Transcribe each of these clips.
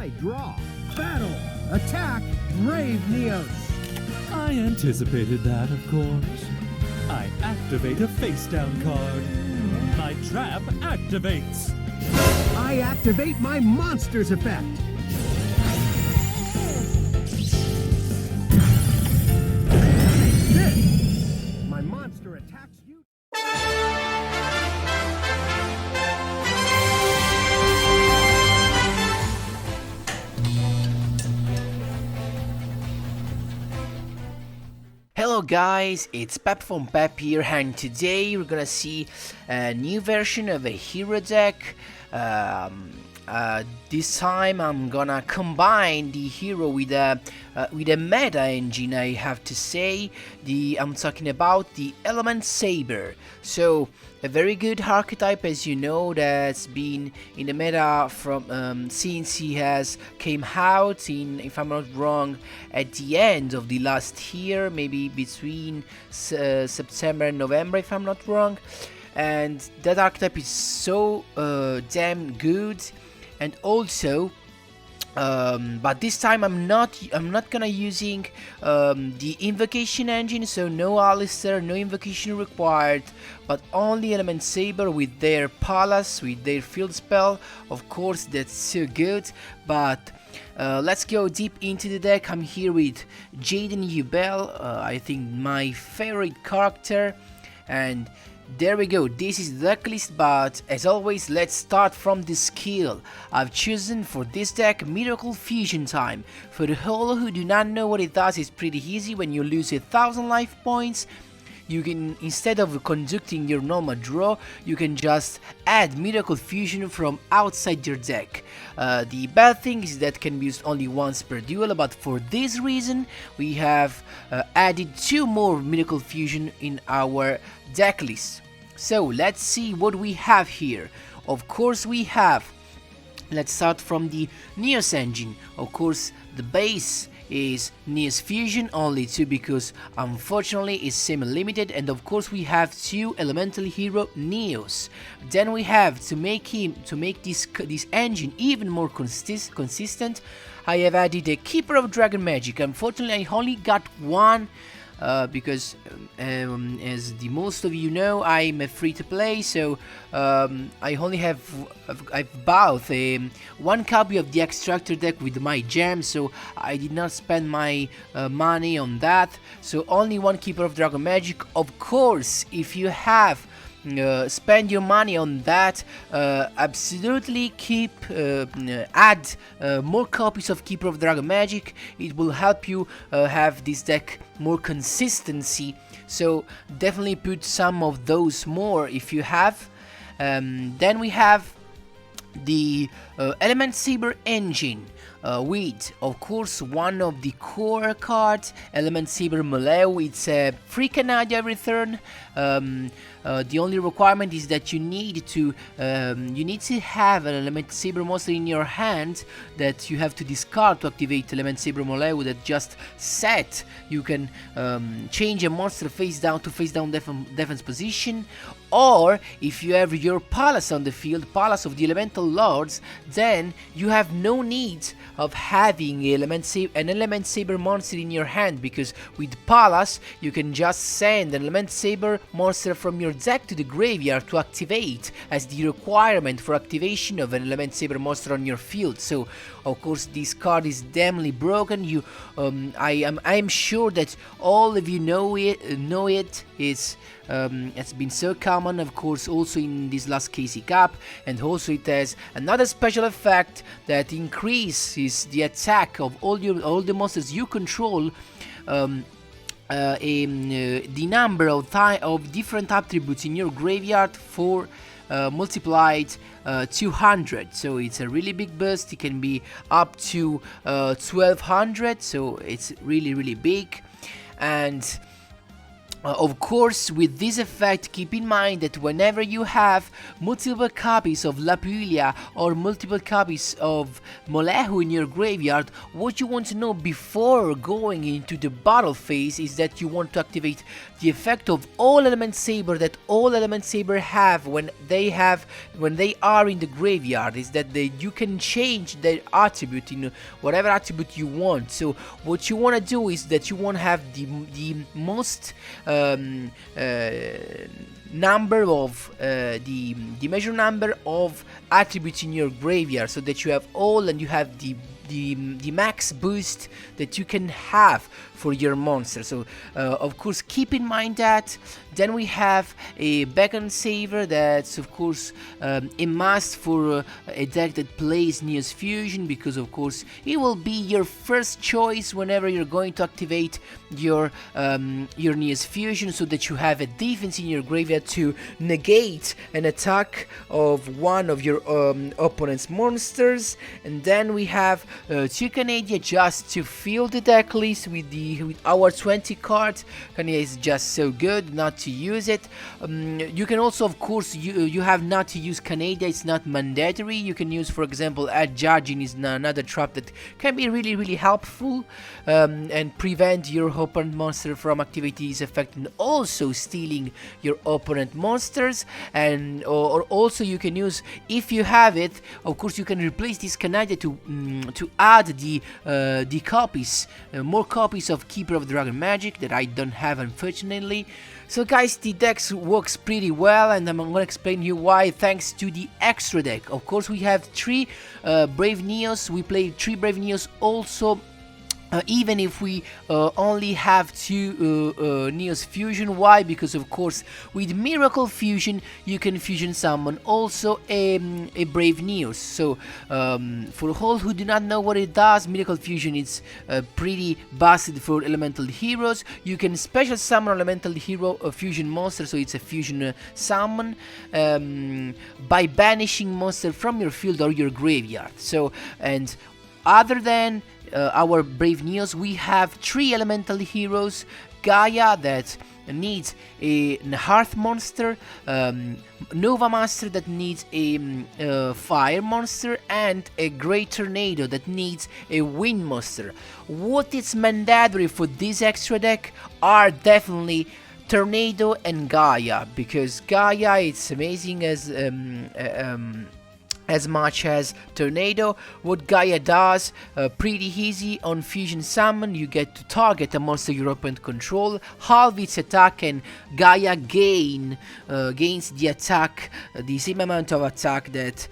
I draw. Battle! Attack! Brave Neos! I anticipated that, of course. I activate a face-down card. My trap activates. I activate my monster's effect. This! My monster attacks you. Hello guys, it's Pep from Pep here, and today we're gonna see a new version of a hero deck. This time I'm gonna combine the hero with a meta engine, I have to say. I'm talking about the Elementsaber. So a very good archetype, as you know, that's been in the meta from since he has came out in, if I'm not wrong, at the end of the last year, maybe between September and November, if I'm not wrong. And that archetype is so damn good. And also, but this time I'm not gonna using the invocation engine, so no Alistair, no invocation required, but only Elementsaber with their palace, with their field spell. Of course, that's so good. But let's go deep into the deck. I'm here with Jaden Ubel, I think my favorite character, and there we go, this is the deck list, but as always, let's start from the skill. I've chosen for this deck Miracle Fusion Time. For all who do not know what it does, it's pretty easy. When you lose 1,000 life points, you can, instead of conducting your normal draw, you can just add Miracle Fusion from outside your deck. The bad thing is that can be used only once per duel, but for this reason we have added 2 more Miracle Fusion in our deck list. So let's see what we have here. Of course we have, let's start from the Neos engine. Of course the base is Neos Fusion, only 2 because unfortunately it's semi-limited, and of course we have 2 elemental hero Neos. Then we have to make this engine even more consistent, I have added a Keeper of Dragon Magic. Unfortunately I only got 1 because as the most of you know, I'm a free-to-play, so I only I've bought 1 copy of the Extractor deck with my gems, so I did not spend my money on that. So only 1 Keeper of Dragon Magic. Of course, if you have spend your money on that, absolutely add more copies of Keeper of Dragon Magic. It will help you have this deck more consistency, so definitely put some of those more if you have. Then we have the Elementsaber engine with, of course, one of the core cards, Elementsaber molehu. It's a free Canada every turn. The only requirement is that you need to have an Elementsaber monster in your hand that you have to discard to activate Elementsaber molehu. That just set. You can change a monster face down to face down defense position, or if you have your palace on the field, Palace of the Elemental Lords, then you have no need of having an Elementsaber monster in your hand, because with Palace you can just send an Elementsaber monster from your deck to the graveyard to activate as the requirement for activation of an Elementsaber monster on your field. So of course this card is damnly broken. I'm sure that all of you know it. It's been so common, of course, also in this last KC Cup, and also it has another special effect that increases the attack of all the monsters you control. The number of different attributes in your graveyard for multiplied 200, so it's a really big boost. It can be up to 1200, so it's really big. And Of course, with this effect, keep in mind that whenever you have multiple copies of lapauila or multiple copies of molehu in your graveyard, what you want to know before going into the battle phase is that you want to activate the effect of all Elementsaber that all Elementsaber have when they are in the graveyard, is that you can change their attribute in whatever attribute you want. So what you want to do is that you want to have the most number of the measure number of attributes in your graveyard, so that you have all and you have the max boost that you can have for your monster. So of course keep in mind that. Then we have a Beacon Saver, that's of course a must for a deck that plays Neos Fusion, because of course it will be your first choice whenever you're going to activate your Neos Fusion, so that you have a defense in your graveyard to negate an attack of one of your opponent's monsters. And then we have 2 Canada just to fill the deck list with our 20 cards. Canada is just so good not to use it. You can also, of course, you have not to use Canada, it's not mandatory. You can use, for example, Judging is another trap that can be really helpful and prevent your opponent monster from activating this effect and also stealing your opponent monsters. And or also you can use, if you have it, of course you can replace this Canada to add the copies, more copies of Keeper of Dragon Magic that I don't have, unfortunately. So guys, the deck works pretty well, and I'm gonna explain you why, thanks to the extra deck. Of course we have 3 Brave Neos, we play 3 Brave Neos also. Even if we only have 2 Neos Fusion. Why? Because of course with Miracle Fusion you can fusion summon also a Brave Neos. So for all who do not know what it does, Miracle Fusion is pretty busted for elemental heroes. You can special summon elemental hero fusion monster, so it's a fusion summon by banishing monster from your field or your graveyard. So, and other than our Brave Neos, we have 3 elemental heroes. Gaia, that needs a Hearth monster, Nova Master that needs a Fire monster, and a Great Tornado that needs a Wind monster. What is mandatory for this extra deck are definitely Tornado and Gaia, because Gaia, it's amazing as much as Tornado. What Gaia does, pretty easy. On Fusion Summon you get to target a monster your opponent control, halve its attack, and Gaia gains the attack, the same amount of attack that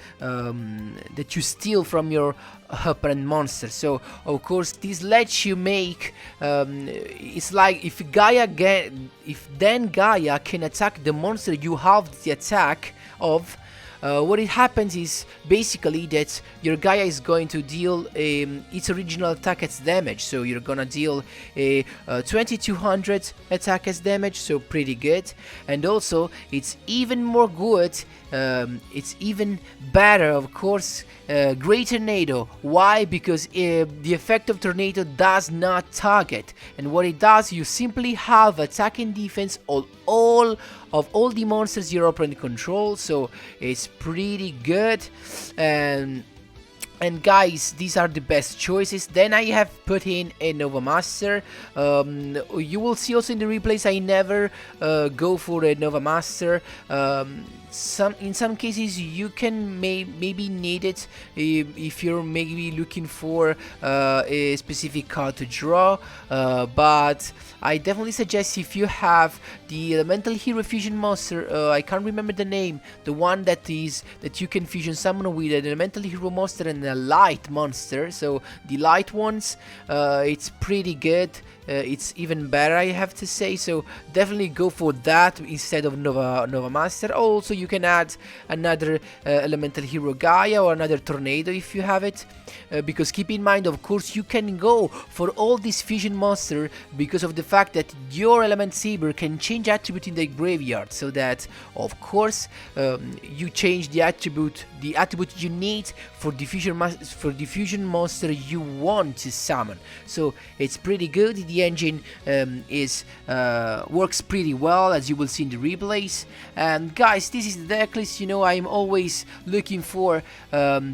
you steal from your opponent monster. So of course this lets you make, it's like if Gaia can attack the monster you halved the attack of, what it happens is basically that your Gaia is going to deal its original attack as damage. So you're gonna deal a 2200 attack as damage, so pretty good. And also it's even more good, it's even better, of course, Great Tornado. Why? Because the effect of Tornado does not target, and what it does, you simply have attack and defense of all the monsters your opponent controls. So it's pretty good. And guys, these are the best choices. Then I have put in a Nova Master. You will see also in the replays I never go for a Nova Master. In some cases you can maybe need it if you're maybe looking for a specific card to draw, but I definitely suggest, if you have the Elemental Hero Fusion monster, I can't remember the name, the one that you can fusion summon with an Elemental Hero monster and a light monster. So the light ones, it's pretty good. It's even better, I have to say. So definitely go for that instead of Nova Master. Also, you can add another elemental hero Gaia or another tornado if you have it, because keep in mind, of course, you can go for all these fusion monster because of the fact that your Elementsaber can change attribute in the graveyard, so that of course you change the attribute you need for the fusion monster you want to summon. So it's pretty good. The engine works pretty well, as you will see in the replays. And guys, this is the deck list. You know, I'm always looking for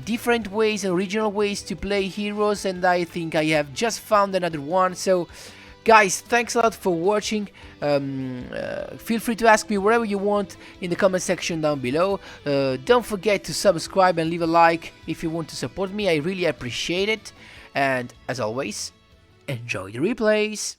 different ways, original ways to play heroes, and I think I have just found another one. So guys, thanks a lot for watching. Feel free to ask me wherever you want in the comment section down below. Don't forget to subscribe and leave a like if you want to support me. I really appreciate it. And as always, enjoy the replays.